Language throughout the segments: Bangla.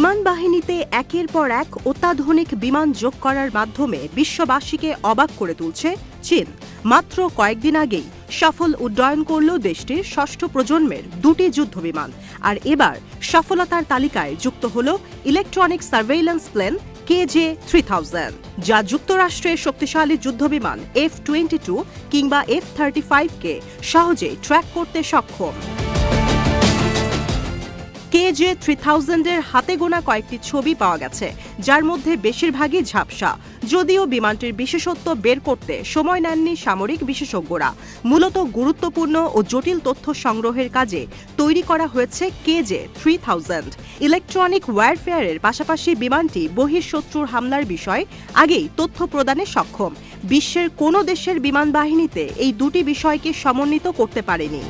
বিমান বাহিনীতে একের পর এক অত্যাধুনিক বিমান যোগ করার মাধ্যমে বিশ্ববাসীকে অবাক করে তুলছে চীন। মাত্র কয়েকদিন আগেই সফল উড্ডয়ন করল দেশটির ষষ্ঠ প্রজন্মের দুটি যুদ্ধবিমান। আর এবার সফলতার তালিকায় যুক্ত হল ইলেকট্রনিক সার্ভেইলেন্স প্লেন KJ-3000, যা যুক্তরাষ্ট্রের শক্তিশালী যুদ্ধবিমান F-22 কিংবা F-35কে সহজেই ট্র্যাক করতে সক্ষম। KJ-3000-এর হাতে গোনা কয়েকটি ছবি পাওয়া গেছে, যার মধ্যে বেশিরভাগই ঝাপসা। যদিও বিমানটির বিশেষত্ব বের করতে সময় নেননি সামরিক বিশেষজ্ঞরা। মূলত গুরুত্বপূর্ণ ও জটিল তথ্য সংগ্রহের কাজে তৈরি করা হয়েছে KJ-3000। ইলেকট্রনিক ওয়্যারফেয়ারের পাশাপাশি বিমানটি বহিঃশত্রুর হামলার বিষয়ে আগেই তথ্য প্রদানে সক্ষম। বিশ্বের কোনো দেশের বিমান বাহিনীতে এই দুটি বিষয়কে সমন্বিত করতে পারেনি।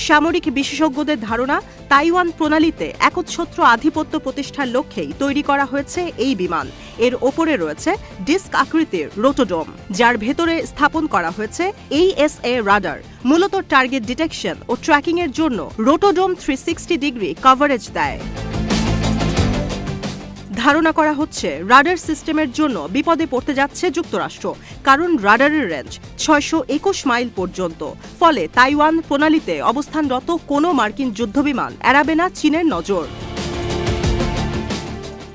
সামরিক বিশেষজ্ঞদের ধারণা, তাইওয়ান প্রণালীতে একচ্ছত্র আধিপত্য প্রতিষ্ঠার লক্ষ্যেই তৈরি করা হয়েছে এই বিমান। এর ওপরে রয়েছে ডিস্ক আকৃতির রোটোডোম, যার ভেতরে স্থাপন করা হয়েছে AESA রাডার। মূলত টার্গেট ডিটেকশন ও ট্র্যাকিংয়ের জন্য রোটোডোম 360 ডিগ্রি কভারেজ দেয়। ধারণা করা হচ্ছে রাডার সিস্টেমের জন্য বিপদে পড়তে যাচ্ছে যুক্তরাষ্ট্র, কারণ রাডারের রেঞ্জ 621 মাইল পর্যন্ত। ফলে তাইওয়ান প্রণালীতে অবস্থানরত কোনো মার্কিন যুদ্ধবিমান এড়াবে না চীনের নজর।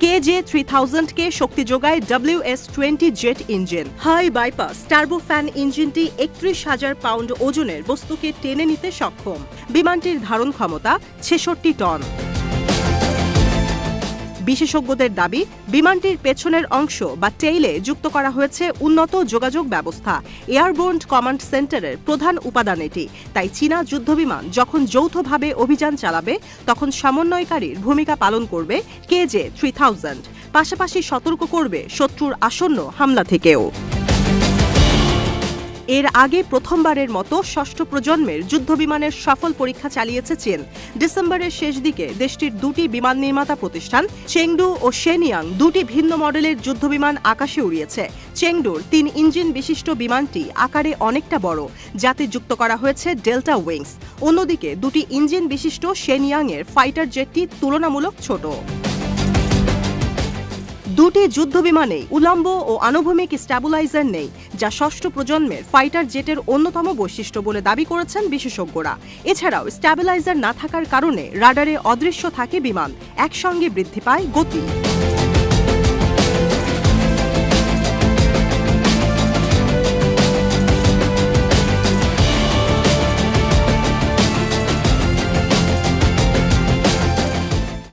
KJ-3000-কে শক্তি যোগায় WS-20 jet engine. High bypass turbofan ইঞ্জিনটি 31,000 পাউন্ড ওজনের বস্তুকে টেনে নিতে সক্ষম। বিমানটির ধারণ ক্ষমতা 66 টন। বিশেষজ্ঞদের দাবি, বিমানটির পেছনের অংশ বা টেইলে যুক্ত করা হয়েছে উন্নত যোগাযোগ ব্যবস্থা। এয়ারবোর্ন কমান্ড সেন্টারের প্রধান উপাদান এটি। তাই চীনা যুদ্ধবিমান যখন যৌথভাবে অভিযান চালাবে, তখন সমন্বয়কারীর ভূমিকা পালন করবে KJ-3000, পাশাপাশি সতর্ক করবে শত্রুর আসন্ন হামলা থেকেও। এর আগে প্রথমবারের মতো ষষ্ঠ প্রজন্মের যুদ্ধবিমানের সফল পরীক্ষা চালিয়েছে চীন। ডিসেম্বরের শেষ দিকে দেশটির দুটি বিমান নির্মাতা প্রতিষ্ঠান চেংডু ও শেনিয়াং দুটি ভিন্ন মডেলের যুদ্ধবিমান আকাশে উড়িয়েছে। চেংডুর 3 ইঞ্জিন বিশিষ্ট বিমানটি আকারে অনেকটা বড়, যাতে যুক্ত করা হয়েছে ডেল্টা উইংস। অন্যদিকে দুটি ইঞ্জিন বিশিষ্ট শেনিয়াংয়ের ফাইটার জেটটি তুলনামূলক ছোট। দুটি যুদ্ধবিমানেই উলম্ব ও আনুভূমিক স্ট্যাবিলাইজার নেই, যা ষষ্ঠ প্রজন্মের ফাইটার জেটের অন্যতম বৈশিষ্ট্য বলে দাবি করেছেন বিশেষজ্ঞরা। এছাড়াও স্ট্যাবিলাইজার না থাকার কারণে রাডারে অদৃশ্য থাকে বিমান, একসঙ্গে বৃদ্ধি পায় গতি।